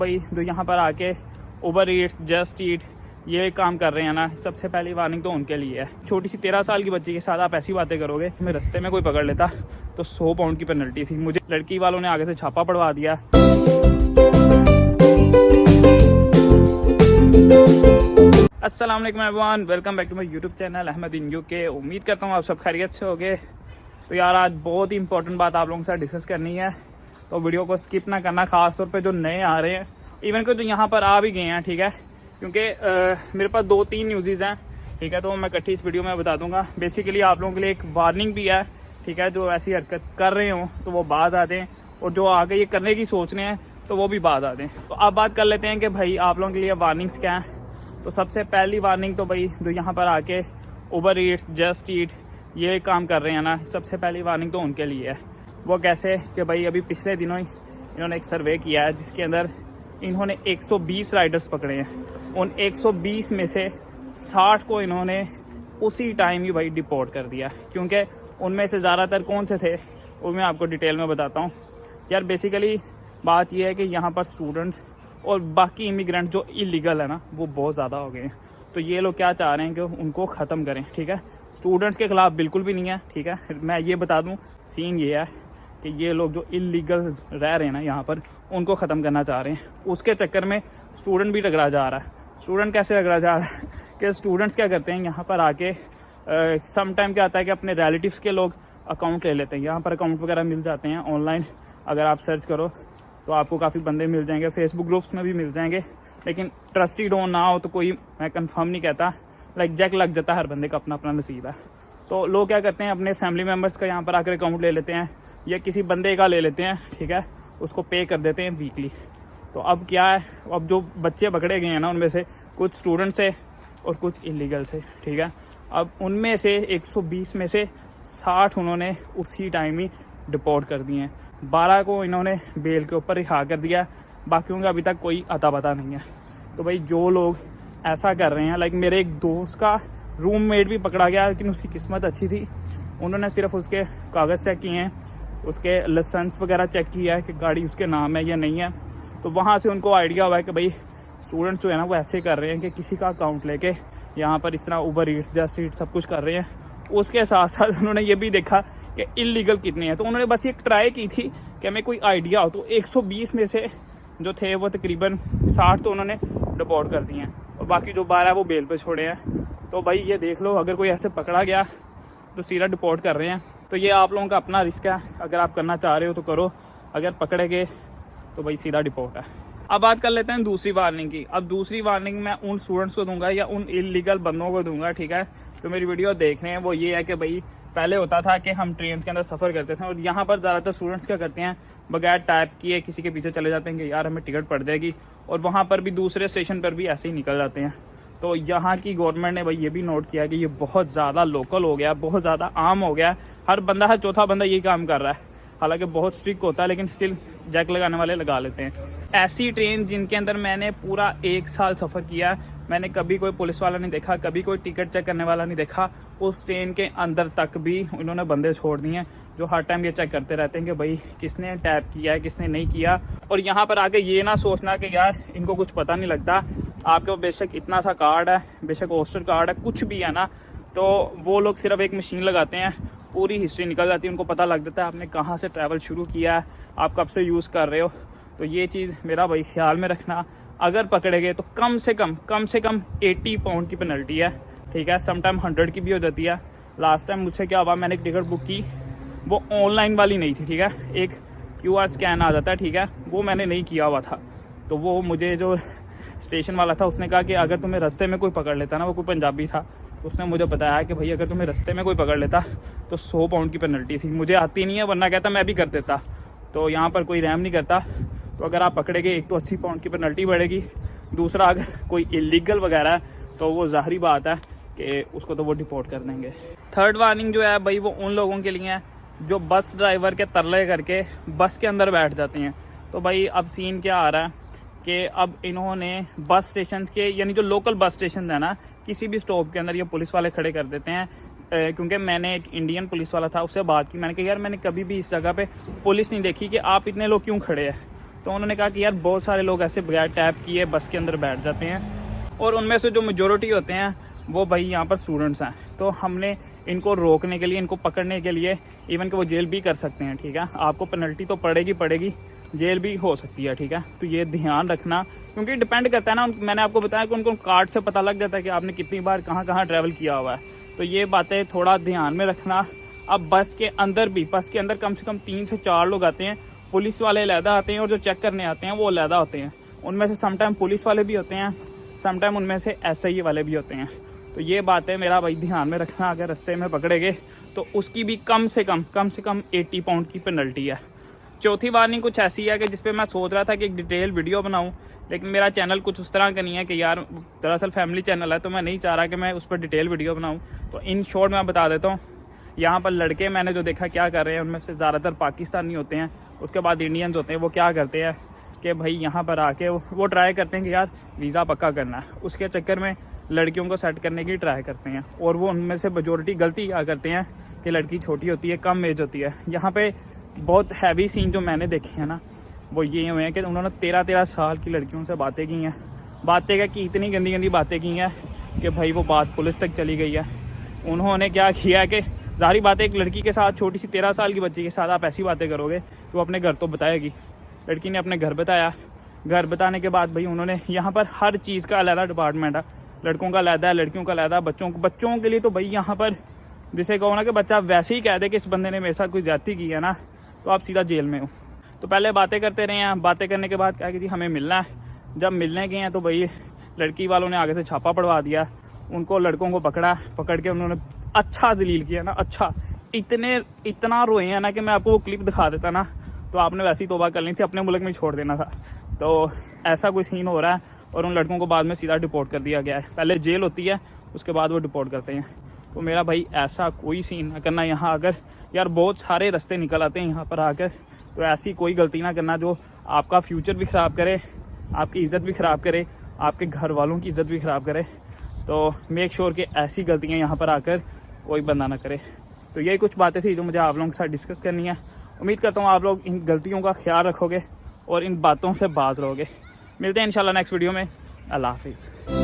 भाई जो यहाँ पर आके उबर ईट्स, जस्ट ईट ये काम कर रहे हैं ना, सबसे पहली वार्निंग तो उनके लिए है। छोटी सी 13 साल की बच्ची के साथ आप ऐसी बातें करोगे, मैं रास्ते में कोई पकड़ लेता तो 100 पाउंड की पेनल्टी थी। मुझे लड़की वालों ने आगे से छापा पड़वा दिया। अस्सलाम वालेकुम everyone, welcome back to my YouTube channel Ahmad in UK. उम्मीद करता हूँ आप सब खैरियत से होंगे। तो यार आज बहुत ही इंपॉर्टेंट बात आप लोगों के साथ डिस्कस करनी है, तो वीडियो को स्किप ना करना, खास तौर पे जो नए आ रहे हैं, इवन को जो यहाँ पर आ भी गए हैं, ठीक है, क्योंकि मेरे पास 2-3 न्यूज़ हैं, ठीक है, तो मैं इकट्ठी इस वीडियो में बता दूंगा। बेसिकली आप लोगों के लिए एक वार्निंग भी है, ठीक है, जो ऐसी हरकत कर रहे हो तो वो बात आ दें, और जो आगे ये करने की सोच रहे हैं तो वो भी बात आ दें। तो अब बात कर लेते हैं कि भाई आप लोगों के लिए वार्निंग्स क्या हैं। तो सबसे पहली वार्निंग तो भाई जो यहाँ पर आके उबर ईट्स, जस्ट ईट ये काम कर रहे हैं ना, सबसे पहली वार्निंग तो उनके लिए है। वो कैसे कि भाई अभी पिछले दिनों ही इन्होंने एक सर्वे किया है जिसके अंदर इन्होंने 120 राइडर्स पकड़े हैं। उन 120 में से 60 को इन्होंने उसी टाइम ही भाई डिपोर्ट कर दिया। क्योंकि उनमें से ज़्यादातर कौन से थे वो मैं आपको डिटेल में बताता हूँ। यार बेसिकली बात यह है कि यहाँ पर स्टूडेंट्स और बाकी इमिग्रेंट जो इलीगल है ना वो बहुत ज़्यादा हो गए हैं। तो ये लोग क्या चाह रहे हैं कि उनको ख़त्म करें, ठीक है। स्टूडेंट्स के ख़िलाफ़ बिल्कुल भी नहीं है, ठीक है। मैं ये बता दूँ, सीन ये है कि ये लोग जो इलीगल रह रहे हैं ना यहाँ पर, उनको ख़त्म करना चाह रहे हैं। उसके चक्कर में स्टूडेंट भी रगड़ा जा रहा है। स्टूडेंट कैसे रगड़ा जा रहा है कि स्टूडेंट्स क्या करते हैं यहाँ पर आके, सम टाइम क्या आता है कि अपने रिलेटिव्स के लोग अकाउंट ले लेते हैं। यहाँ पर अकाउंट वगैरह मिल जाते हैं ऑनलाइन, अगर आप सर्च करो तो आपको काफ़ी बंदे मिल जाएंगे, फेसबुक ग्रुप्स में भी मिल जाएंगे। लेकिन ट्रस्टेड हो ना हो तो कोई मैं कंफर्म नहीं कहता, लाइक जैक लग जाता है, हर बंदे का अपना अपना नसीब है। तो लोग क्या करते हैं, अपने फैमिली मेम्बर्स का यहाँ पर आकर अकाउंट ले लेते हैं या किसी बंदे का ले लेते हैं, ठीक है, उसको पे कर देते हैं वीकली। तो अब क्या है, अब जो बच्चे पकड़े गए हैं ना उनमें से कुछ स्टूडेंट्स है और कुछ इलीगल से, ठीक है। अब उनमें से 120 में से 60 उन्होंने उसी टाइम ही डिपोर्ट कर दिए हैं। 12 को इन्होंने बेल के ऊपर रिहा कर दिया, बाकियों का अभी तक कोई अता पता नहीं है। तो भाई जो लोग ऐसा कर रहे हैं, लाइक मेरे एक दोस्त का रूममेट भी पकड़ा गया, लेकिन उसकी किस्मत अच्छी थी, उन्होंने सिर्फ उसके कागज़ चेक किए हैं, उसके लाइसेंस वगैरह चेक किया है कि गाड़ी उसके नाम है या नहीं है। तो वहाँ से उनको आइडिया हुआ है कि भाई स्टूडेंट्स जो है ना वो ऐसे कर रहे हैं कि किसी का अकाउंट लेके यहाँ पर इस तरह उबर ईट्स, जस्ट ईट सब कुछ कर रहे हैं। उसके साथ साथ उन्होंने ये भी देखा कि इलीगल कितने हैं। तो उन्होंने बस एक ट्राई की थी कि हमें कोई आइडिया हो। तो 120 में से जो थे वो तकरीबन 60 तो उन्होंने डिपोर्ट कर दिए हैं, और बाकी जो 12 वो बेल पे छोड़े हैं। तो भाई ये देख लो, अगर कोई ऐसे पकड़ा गया तो सीधा डिपोर्ट कर रहे हैं। तो ये आप लोगों का अपना रिस्क है, अगर आप करना चाह रहे हो तो करो, अगर पकड़े गए तो भाई सीधा डिपोर्ट है। अब बात कर लेते हैं दूसरी वार्निंग की। अब दूसरी वार्निंग मैं उन स्टूडेंट्स को दूंगा या उन इलीगल बंदों को दूंगा, ठीक है, तो मेरी वीडियो देख रहे हैं। वो ये है कि भाई पहले होता था कि हम ट्रेन के अंदर सफ़र करते थे, और यहाँ पर ज़्यादातर स्टूडेंट्स क्या करते हैं, बगैर टाइप किए किसी के पीछे चले जाते हैं कि यार हमें टिकट पड़ जाएगी, और वहाँ पर भी दूसरे स्टेशन पर भी ऐसे ही निकल जाते हैं। तो यहाँ की गवर्नमेंट ने भाई ये भी नोट किया कि ये बहुत ज़्यादा लोकल हो गया, बहुत ज़्यादा आम हो गया। हर बंदा, हर चौथा बंदा यही काम कर रहा है। हालांकि बहुत स्ट्रिक्ट होता है, लेकिन स्टिल जैक लगाने वाले लगा लेते हैं। ऐसी ट्रेन जिनके अंदर मैंने पूरा 1 साल सफ़र किया, मैंने कभी कोई पुलिस वाला नहीं देखा, कभी कोई टिकट चेक करने वाला नहीं देखा। उस ट्रेन के अंदर तक भी इन्होंने बंदे छोड़ दिए हैं जो हर टाइम ये चेक करते रहते हैं कि भाई किसने टैप किया है, किसने नहीं किया। और यहाँ पर आके ये ना सोचना कि यार इनको कुछ पता नहीं लगता। आपके बेशक इतना सा कार्ड है, बेशक ओस्टर कार्ड है, कुछ भी है ना, तो वो लोग सिर्फ एक मशीन लगाते हैं, पूरी हिस्ट्री निकल जाती है, उनको पता लग जाता है आपने कहाँ से ट्रैवल शुरू किया है, आप कब से यूज़ कर रहे हो। तो ये चीज़ मेरा भाई ख्याल में रखना। अगर पकड़े गए तो कम से कम 80 पाउंड की पेनल्टी है, ठीक है। समटाइम 100 की भी हो जाती है। लास्ट टाइम मुझसे क्या हुआ, मैंने एक टिकट बुक की, वो ऑनलाइन वाली नहीं थी, ठीक है, एक QR स्कैन आ जाता है, ठीक है, वो मैंने नहीं किया हुआ था। तो वो मुझे जो स्टेशन वाला था उसने कहा कि अगर तुम्हें रास्ते में कोई पकड़ लेता ना, वो कोई पंजाबी था, तो उसने मुझे बताया कि भाई अगर तुम्हें रास्ते में कोई पकड़ लेता तो 100 पाउंड की पेनल्टी थी। मुझे आती नहीं है, वरना कहता मैं भी कर देता। तो यहाँ पर कोई रहम नहीं करता। तो अगर आप पकड़े गए, एक तो 80 पाउंड की पेनल्टी बढ़ेगी, दूसरा अगर कोई इलीगल वगैरह है तो वो ज़ाहिरी बात है कि उसको तो वो डिपोर्ट कर देंगे। थर्ड वार्निंग जो है भाई वो उन लोगों के लिए है जो बस ड्राइवर के तरले करके बस के अंदर बैठ जाते हैं। तो भाई अब सीन क्या आ रहा है कि अब इन्होंने बस स्टेशन के, यानी जो लोकल बस स्टेशन है ना, किसी भी स्टॉप के अंदर ये पुलिस वाले खड़े कर देते हैं। क्योंकि मैंने एक इंडियन पुलिस वाला था, उससे बात की, मैंने कहा यार मैंने कभी भी इस जगह पे पुलिस नहीं देखी कि आप इतने लोग क्यों खड़े हैं। तो उन्होंने कहा कि यार बहुत सारे लोग ऐसे बगैर टैप किए बस के अंदर बैठ जाते हैं, और उनमें से जो मेजोरिटी होते हैं वो भाई यहाँ पर स्टूडेंट्स हैं। तो हमने इनको रोकने के लिए, इनको पकड़ने के लिए, इवन कि वो जेल भी कर सकते हैं, ठीक है। आपको पेनल्टी तो पड़ेगी, जेल भी हो सकती है, ठीक है। तो ये ध्यान रखना, क्योंकि डिपेंड करता है ना, मैंने आपको बताया कि उनको कार्ड से पता लग जाता है कि आपने कितनी बार कहाँ कहाँ ट्रैवल किया हुआ है। तो ये बातें थोड़ा ध्यान में रखना। अब बस के अंदर कम से कम 3 से 4 लोग आते हैं, पुलिस वाले अलहदा आते हैं और जो चेक करने आते हैं वो अलहदा होते हैं। उनमें से समटाइम पुलिस वाले भी होते हैं, समटाइम उनमें से SI वाले भी होते हैं। तो ये बात है मेरा भाई ध्यान में रखना। अगर रास्ते में पकड़ेंगे तो उसकी भी कम से कम 80 पाउंड की पेनल्टी है। चौथी वार्निंग कुछ ऐसी है कि जिसपे मैं सोच रहा था कि एक डिटेल वीडियो बनाऊं, लेकिन मेरा चैनल कुछ उस तरह का नहीं है कि यार, दरअसल फैमिली चैनल है तो मैं नहीं चाह रहा कि मैं उस पर डिटेल वीडियो बनाऊं। तो इन शॉर्ट मैं बता देता हूँ। यहाँ पर लड़के मैंने जो देखा क्या कर रहे हैं, उनमें से ज़्यादातर पाकिस्तानी होते हैं, उसके बाद इंडियंस होते हैं। वो क्या करते हैं कि भाई यहाँ पर आके वो ट्राई करते हैं कि यार वीज़ा पक्का करना है, उसके चक्कर में लड़कियों को सेट करने की ट्राई करते हैं। और वो उनमें से मेजोरिटी गलती क्या करते हैं कि लड़की छोटी होती है, कम एज होती है। यहाँ पे बहुत हैवी सीन जो मैंने देखे हैं ना, वो ये हुए हैं कि उन्होंने 13 साल की लड़कियों से बातें की हैं। बातें क्या कि इतनी गंदी बातें की हैं कि भाई वो बात पुलिस तक चली गई है। उन्होंने क्या किया कि जाहिर बात है, एक लड़की के साथ, छोटी सी 13 साल की बच्ची के साथ आप ऐसी बातें करोगे तो वो अपने घर तो बताएगी। लड़की ने अपने घर बताया। घर बताने के बाद भाई उन्होंने, यहाँ पर हर चीज़ का अलग डिपार्टमेंट है, लड़कों का अलग है, लड़कियों का अलग है, बच्चों के लिए तो भाई यहाँ पर जिसे कहो ना कि बच्चा वैसे ही कह दे कि इस बंदे ने मेरे साथ कोई ज्यादती की है ना, तो आप सीधा जेल में हो। तो पहले बातें करते रहे हैं, बातें करने के बाद क्या कि जी हमें मिलना है। जब मिलने गए हैं तो भाई लड़की वालों ने आगे से छापा पड़वा दिया, उनको लड़कों को पकड़ के उन्होंने अच्छा जलील किया ना, अच्छा इतना रोए हैं ना कि मैं आपको वो क्लिप दिखा देता ना तो आपने वैसी तौबा कर ली थी, अपने मुल्क में छोड़ देना था। तो ऐसा कोई सीन हो रहा है और उन लड़कों को बाद में सीधा डिपोर्ट कर दिया गया है। पहले जेल होती है, उसके बाद वो डिपोर्ट करते हैं। तो मेरा भाई ऐसा कोई सीन ना करना यहाँ आकर। यार बहुत सारे रास्ते निकल आते हैं यहाँ पर आकर, तो ऐसी कोई गलती ना करना जो आपका फ्यूचर भी ख़राब करे, आपकी इज़्ज़त भी ख़राब करे, आपके घर वालों की इज़्ज़त भी ख़राब करे। तो मेक श्योर कि ऐसी गलतियाँ यहाँ पर आकर कोई बंदा ना करे। तो यही कुछ बातें थी जो मुझे आप लोगों के साथ डिस्कस करनी है। उम्मीद करता हूँ आप लोग इन गलतियों का ख्याल रखोगे और इन बातों से बाज रहोगे। मिलते हैं इंशाल्लाह नेक्स्ट वीडियो में। अल्लाह हाफिज़।